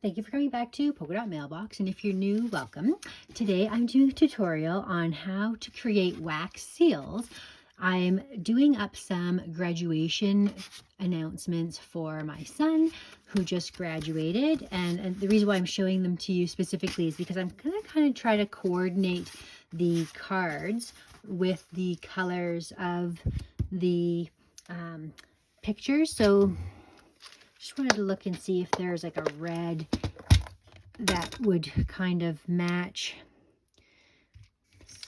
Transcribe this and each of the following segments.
Thank you for coming back to Polka Dot Mailbox, and if you're new, welcome. Today I'm doing a tutorial on how to create wax seals. I'm doing up some graduation announcements for my son who just graduated, and the reason why I'm showing them to you specifically is because I'm going to kind of try to coordinate the cards with the colors of the pictures. So just wanted to look and see if there's like a red that would kind of match.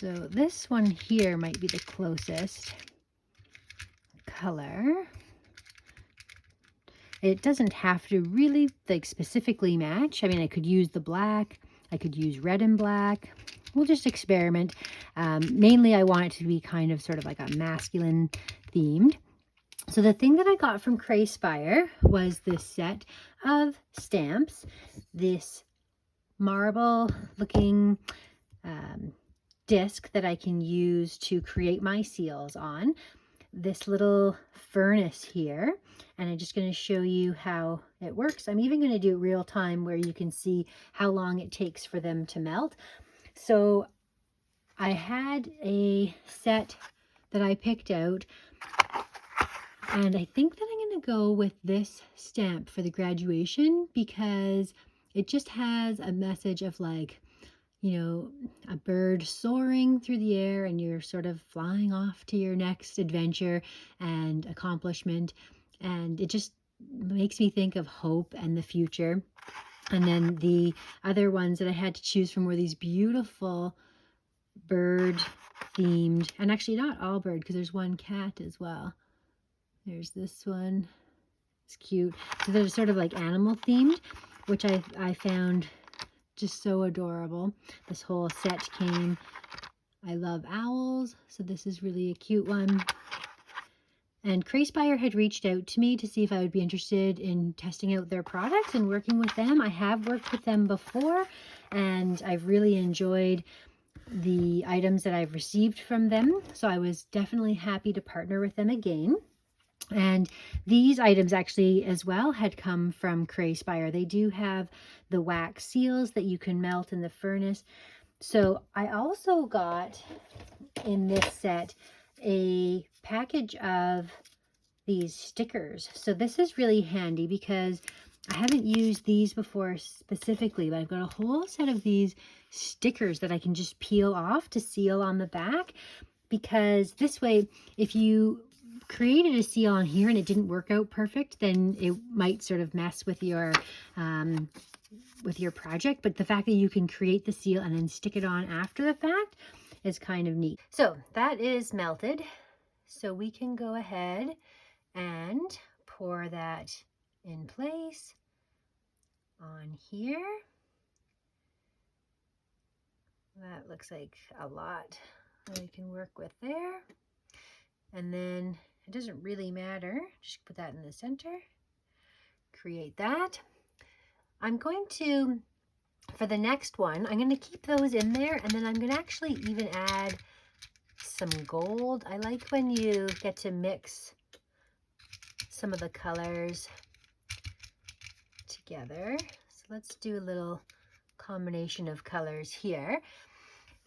So this one here might be the closest color. It doesn't have to really like specifically match. I mean, I could use the black, I could use red and black. We'll just experiment. Mainly I want it to be kind of sort of like a masculine themed. So the thing that I got from Craspire was this set of stamps, this marble looking disc that I can use to create my seals on, this little furnace here, and I'm just going to show you how it works. I'm even going to do it real time where you can see how long it takes for them to melt. So I had a set that I picked out, and I think that I'm going to go with this stamp for the graduation because it just has a message of like, you know, a bird soaring through the air and you're sort of flying off to your next adventure and accomplishment. And it just makes me think of hope and the future. And then the other ones that I had to choose from were these beautiful bird themed, and actually not all bird because there's one cat as well. There's this one. It's cute. So they're sort of like animal themed, which I found just so adorable. This whole set came. I love owls, so this is really a cute one. And Craspire had reached out to me to see if I would be interested in testing out their products and working with them. I have worked with them before, and I've really enjoyed the items that I've received from them. So I was definitely happy to partner with them again. And these items actually as well had come from Craspire. They do have the wax seals that you can melt in the furnace. So I also got in this set a package of these stickers. So this is really handy because I haven't used these before specifically, but I've got a whole set of these stickers that I can just peel off to seal on the back, because this way, if you created a seal on here and it didn't work out perfect, then it might sort of mess with your project. But the fact that you can create the seal and then stick it on after the fact is kind of neat. So that is melted. So we can go ahead and pour that in place on here. That looks like a lot that we can work with there. And then it doesn't really matter. Just put that in the center. Create that. I'm going to, for the next one, I'm going to keep those in there, and then I'm going to actually even add some gold. I like when you get to mix some of the colors together. So let's do a little combination of colors here.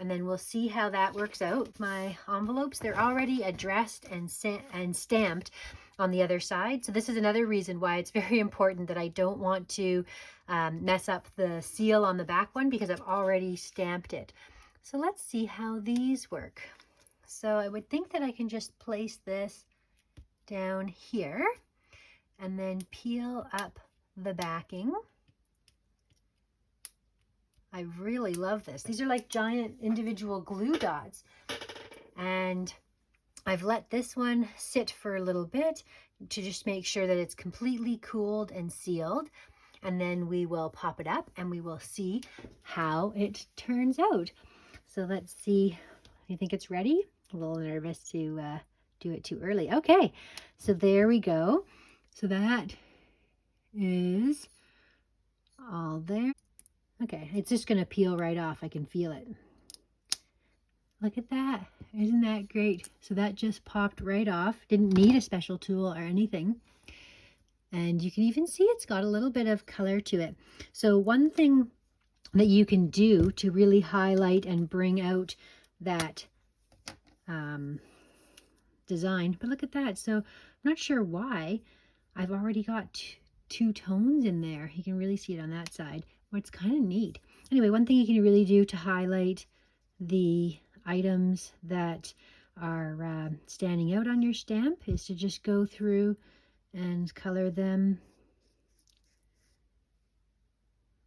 And then we'll see how that works out. My envelopes, they're already addressed and stamped on the other side. So this is another reason why it's very important that I don't want to mess up the seal on the back one, because I've already stamped it. So let's see how these work. So I would think that I can just place this down here and then peel up the backing. I really love this. These are like giant individual glue dots. And I've let this one sit for a little bit to just make sure that it's completely cooled and sealed. And then we will pop it up and we will see how it turns out. So let's see. You think it's ready? A little nervous to do it too early. Okay, so there we go. So that is all there. Okay, it's just going to peel right off. I can feel it. Look at that. Isn't that great? So that just popped right off. Didn't need a special tool or anything. And you can even see it's got a little bit of color to it. So one thing that you can do to really highlight and bring out that design, but look at that. So I'm not sure why I've already got two tones in there. You can really see it on that side. Well, it's kind of neat. Anyway, one thing you can really do to highlight the items that are standing out on your stamp is to just go through and color them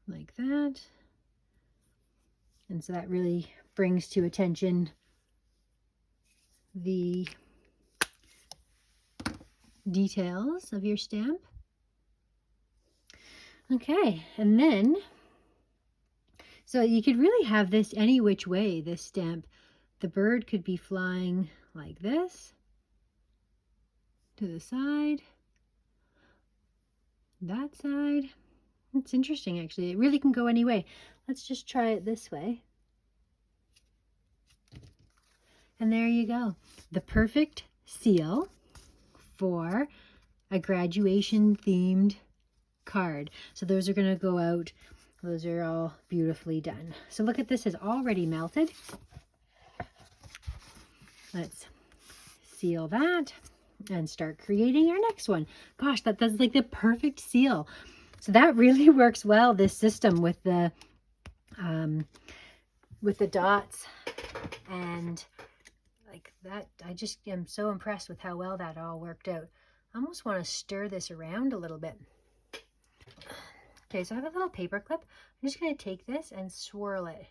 like that. And so that really brings to attention the details of your stamp. Okay, and then, so you could really have this any which way, this stamp. The bird could be flying like this, to the side, that side. It's interesting, actually. It really can go any way. Let's just try it this way. And there you go. The perfect seal for a graduation themed card. So those are going to go out. Those are all beautifully done. So look at this, is already melted. Let's seal that and start creating our next one. Gosh, that's like the perfect seal. So that really works well, this system with the dots and like that. I just am so impressed with how well that all worked out. I almost want to stir this around a little bit. Okay, so I have a little paper clip. I'm just going to take this and swirl it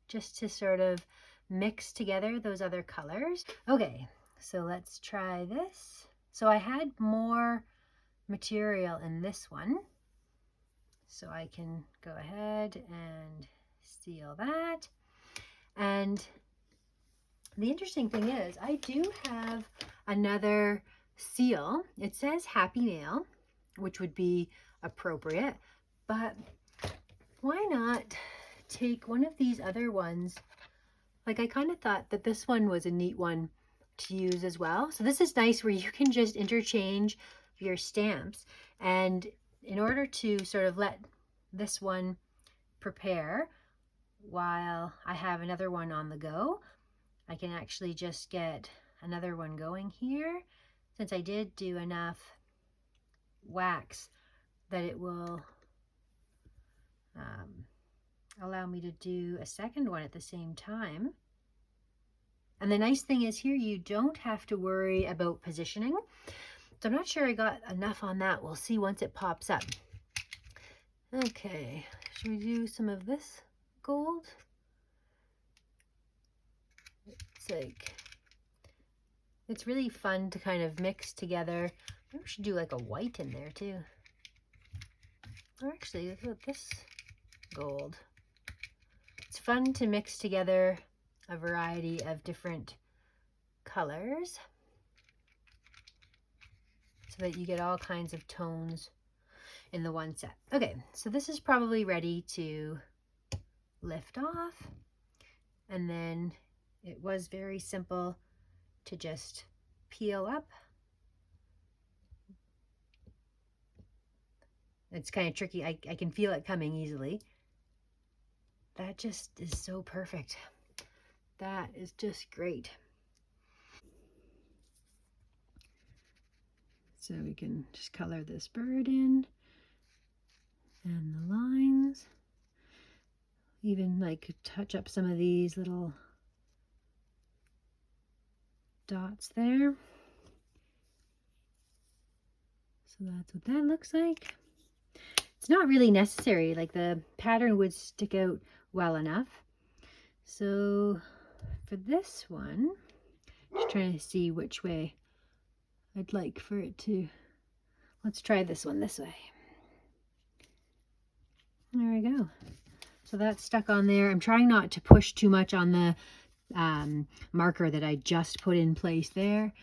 just to sort of mix together those other colors. Okay, so let's try this. So I had more material in this one, so I can go ahead and seal that. And the interesting thing is I do have another seal. It says Happy Mail, which would be appropriate, but why not take one of these other ones? Like, I kind of thought that this one was a neat one to use as well. So this is nice where you can just interchange your stamps. And in order to sort of let this one prepare while I have another one on the go, I can actually just get another one going here. Since I did do enough wax that it will allow me to do a second one at the same time. And the nice thing is here, you don't have to worry about positioning. So I'm not sure I got enough on that. We'll see once it pops up. Okay, should we do some of this gold? It's like, it's really fun to kind of mix together. Maybe we should do like a white in there too. Or actually, look at this gold. It's fun to mix together a variety of different colors so that you get all kinds of tones in the one set. Okay, so this is probably ready to lift off. And then it was very simple to just peel up. It's kind of tricky. I can feel it coming easily. That just is so perfect. That is just great. So we can just color this bird in and the lines. Even like touch up some of these little dots there. So that's what that looks like. It's not really necessary, like the pattern would stick out well enough. So for this one, just trying to see which way I'd like for it to, let's try this one this way. There we go. So that's stuck on there. I'm trying not to push too much on the marker that I just put in place there.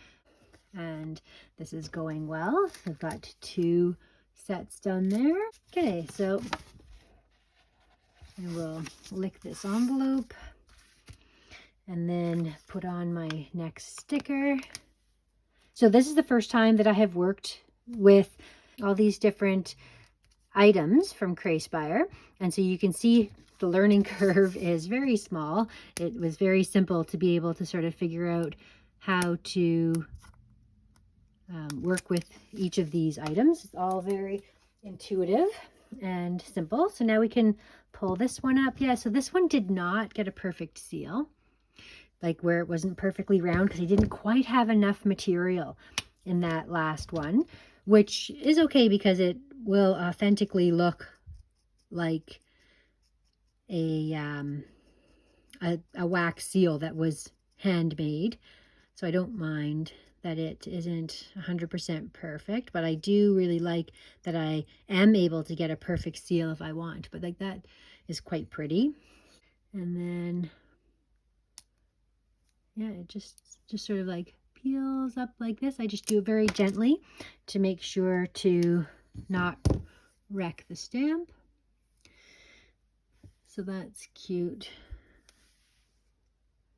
And this is going well. I've got 2 sets done there. Okay, so I will lick this envelope and then put on my next sticker. So this is the first time that I have worked with all these different items from Craspire. And so you can see the learning curve is very small. It was very simple to be able to sort of figure out how to work with each of these items. It's all very intuitive and simple. So now we can pull this one up. Yeah, so this one did not get a perfect seal, like where it wasn't perfectly round, because I didn't quite have enough material in that last one, which is okay because it will authentically look like a wax seal that was handmade. So I don't mind that it isn't 100% perfect, but I do really like that I am able to get a perfect seal if I want. But like that is quite pretty. And then, yeah, it just sort of like peels up like this. I just do it very gently to make sure to not wreck the stamp. So that's cute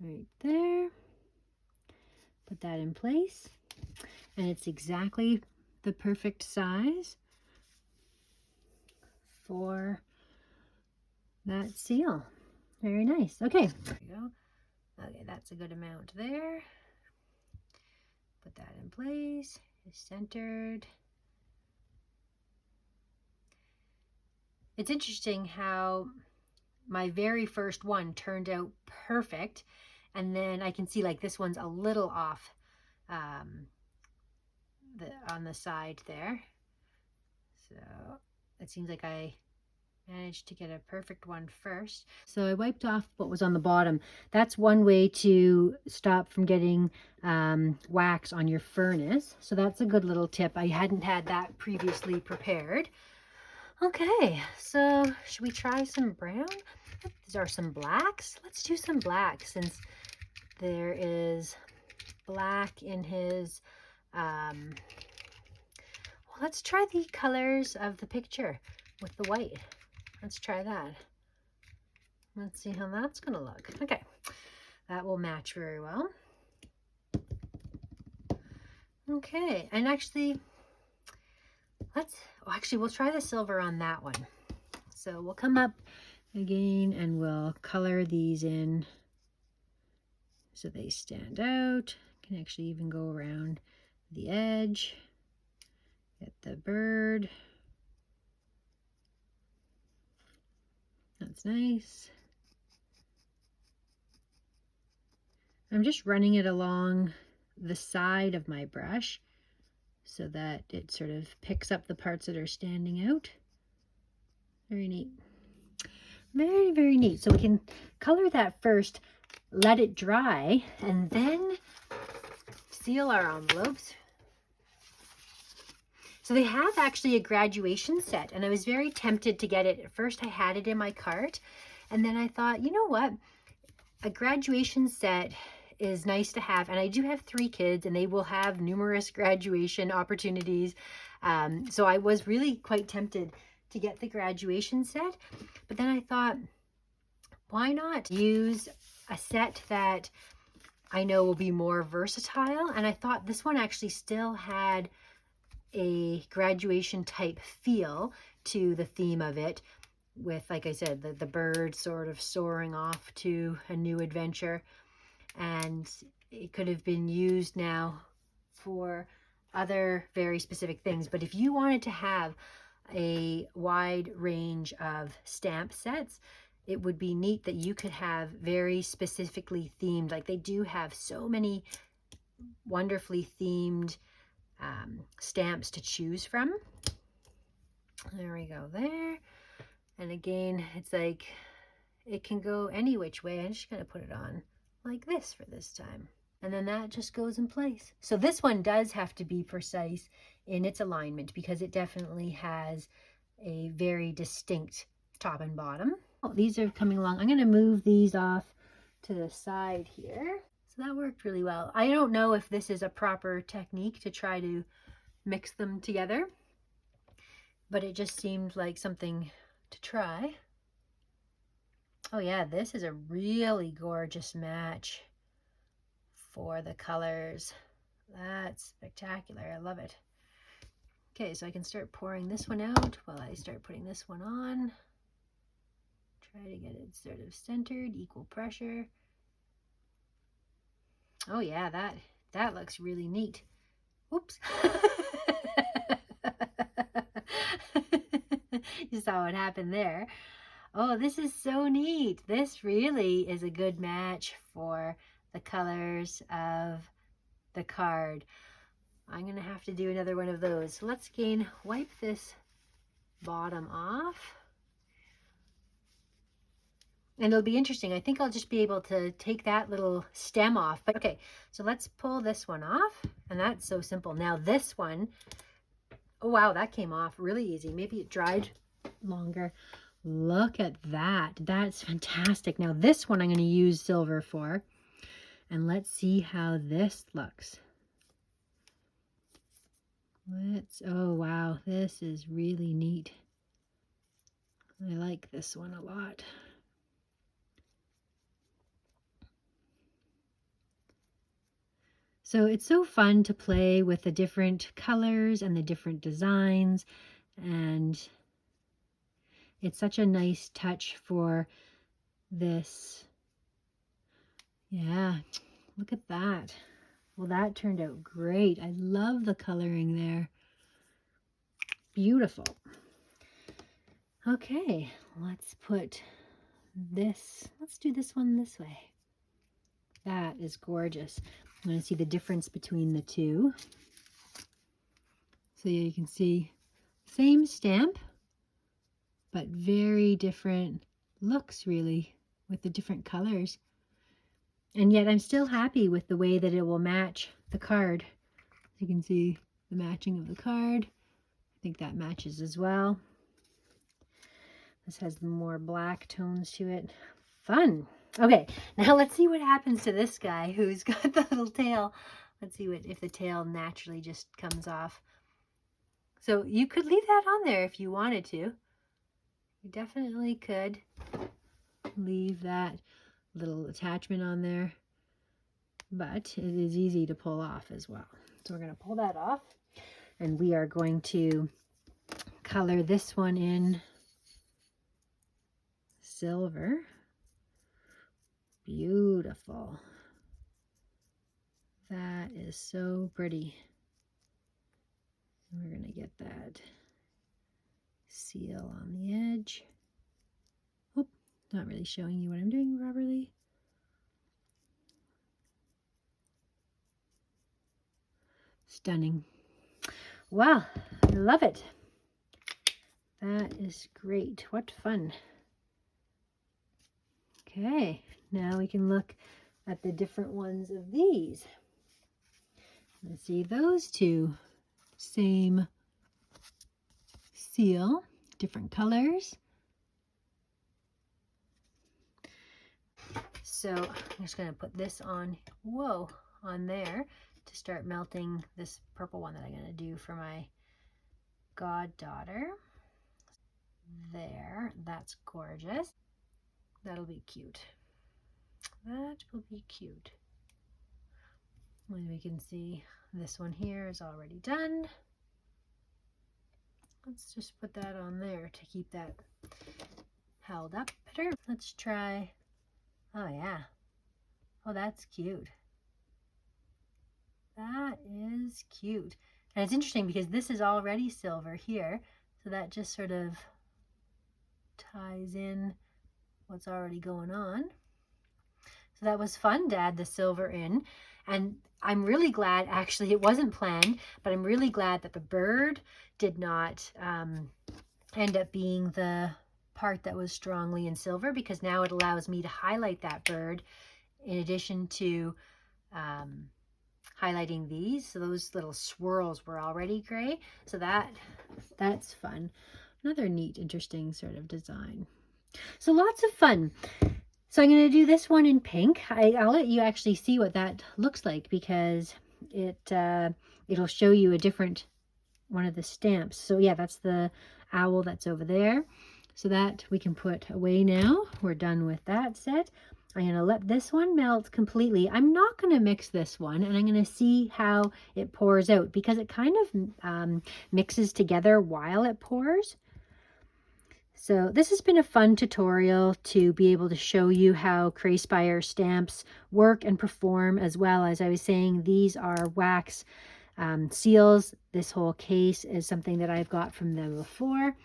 right there. Put that in place, and it's exactly the perfect size for that seal. Very nice. Okay, there we go. Okay, that's a good amount there. Put that in place. It's centered. It's interesting how my very first one turned out perfect, and then I can see like this one's a little off on the side there. So it seems like I managed to get a perfect one first. So I wiped off what was on the bottom. That's one way to stop from getting wax on your furnace. So that's a good little tip. I hadn't had that previously prepared. Okay, so should we try some brown? These are some blacks. Let's do some black since there is black in his, well, let's try the colors of the picture with the white. Let's try that. Let's see how that's going to look. Okay, that will match very well. Okay, and actually, we'll try the silver on that one. So we'll come up again and we'll color these in so they stand out. Can actually even go around the edge. Get the bird. That's nice. I'm just running it along the side of my brush so that it sort of picks up the parts that are standing out. Very neat. Very, very neat. So we can color that first, let it dry, and then seal our envelopes. So they have actually a graduation set, and I was very tempted to get it. At first I had it in my cart, and then I thought, you know what? A graduation set is nice to have, and I do have 3 kids, and they will have numerous graduation opportunities. So I was really quite tempted to get the graduation set, but then I thought, why not use a set that I know will be more versatile? And I thought this one actually still had a graduation type feel to the theme of it, with, like I said, the bird sort of soaring off to a new adventure. And it could have been used now for other very specific things. But if you wanted to have a wide range of stamp sets, it would be neat that you could have very specifically themed, like they do have so many wonderfully themed stamps to choose from. There we go there. And again, it's like it can go any which way. I'm just going to put it on like this for this time. And then that just goes in place. So this one does have to be precise in its alignment because it definitely has a very distinct top and bottom. Oh, these are coming along. I'm going to move these off to the side here. So that worked really well. I don't know if this is a proper technique to try to mix them together, but it just seemed like something to try. Oh yeah, this is a really gorgeous match for the colors. That's spectacular. I love it. Okay, so I can start pouring this one out while I start putting this one on. Try to get it sort of centered, equal pressure. Oh yeah, that looks really neat. Oops. You saw what happened there. Oh, this is so neat. This really is a good match for the colors of the card. I'm going to have to do another one of those. So let's again wipe this bottom off. And it'll be interesting. I think I'll just be able to take that little stem off. But okay, so let's pull this one off. And that's so simple. Now this one, oh wow, that came off really easy. Maybe it dried longer. Look at that. That's fantastic. Now this one I'm going to use silver for. And let's see how this looks. Oh wow, this is really neat. I like this one a lot. So it's so fun to play with the different colors and the different designs, and it's such a nice touch for this. Yeah, look at that. Well, that turned out great. I love the coloring there. Beautiful. Okay, let's put this, let's do this one this way. That is gorgeous. I'm going to see the difference between the two. So you can see same stamp, but very different looks really with the different colors. And yet I'm still happy with the way that it will match the card. You can see the matching of the card. I think that matches as well. This has more black tones to it. Fun. Okay, now let's see what happens to this guy who's got the little tail. Let's see if the tail naturally just comes off. So you could leave that on there if you wanted to. You definitely could leave that little attachment on there, but it is easy to pull off as well. So we're going to pull that off, and we are going to color this one in silver. Beautiful. That is so pretty. And we're going to get that seal on the edge. Oh, not really showing you what I'm doing properly. Stunning. Wow, I love it. That is great. What fun. Okay, now we can look at the different ones of these. Let's see, those two, same seal, different colors. So I'm just going to put this on, on there to start melting this purple one that I'm going to do for my goddaughter. There, that's gorgeous. That'll be cute. That will be cute. And we can see this one here is already done. Let's just put that on there to keep that held up better. Let's try, oh yeah. Oh, that's cute. That is cute. And it's interesting because this is already silver here. So that just sort of ties in what's already going on. So that was fun to add the silver in. And I'm really glad, actually, it wasn't planned, but I'm really glad that the bird did not end up being the part that was strongly in silver, because now it allows me to highlight that bird in addition to highlighting these. So those little swirls were already gray. So that's fun. Another neat, interesting sort of design. So lots of fun. So I'm going to do this one in pink. I'll let you actually see what that looks like, because it'll show you a different one of the stamps. So yeah, that's the owl that's over there. So that we can put away now. We're done with that set. I'm going to let this one melt completely. I'm not going to mix this one, and I'm going to see how it pours out because it kind of mixes together while it pours. So this has been a fun tutorial to be able to show you how Craspire stamps work and perform, as well as I was saying, these are wax seals. This whole case is something that I've got from them before.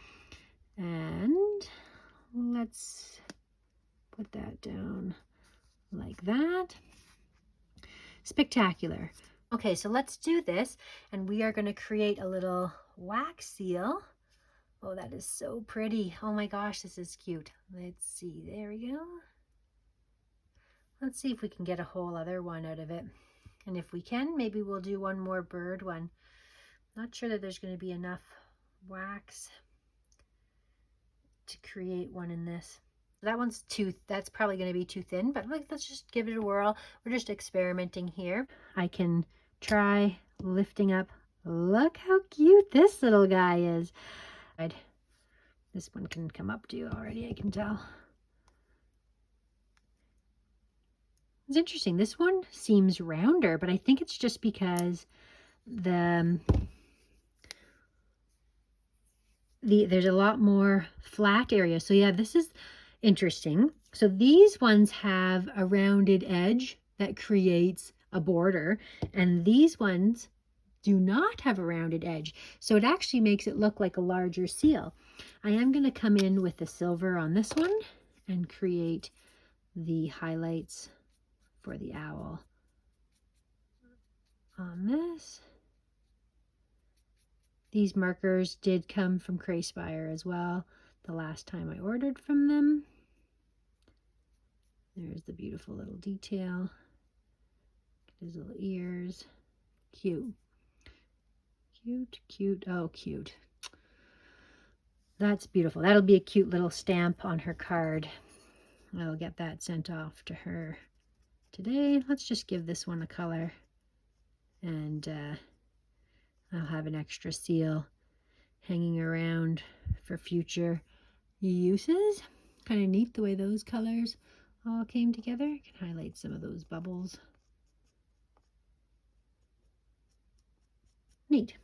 And let's put that down like that. Spectacular. Okay, so let's do this, and we are going to create a little wax seal. Oh, that is so pretty. Oh my gosh, this is cute. Let's see. There we go. Let's see if we can get a whole other one out of it. And if we can, maybe we'll do one more bird one. Not sure that there's going to be enough wax to create one in this. That one's that's probably going to be too thin, but let's just give it a whirl. We're just experimenting here. I can try lifting up. Look how cute this little guy is. This one can come up to already, I can tell. It's interesting. This one seems rounder, but I think it's just because there's a lot more flat area. So yeah, this is interesting. So these ones have a rounded edge that creates a border, and these ones do not have a rounded edge. So it actually makes it look like a larger seal. I am going to come in with the silver on this one and create the highlights for the owl on this. These markers did come from Craspire as well the last time I ordered from them. There's the beautiful little detail. His little ears. Cute. Cute, cute. Oh, cute. That's beautiful. That'll be a cute little stamp on her card. I'll get that sent off to her today. Let's just give this one a color, and I'll have an extra seal hanging around for future uses. Kind of neat the way those colors all came together. I can highlight some of those bubbles. Neat.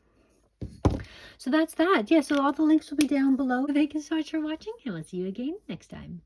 So that's that. Yeah, so all the links will be down below. Thank you so much for watching, and we'll see you again next time.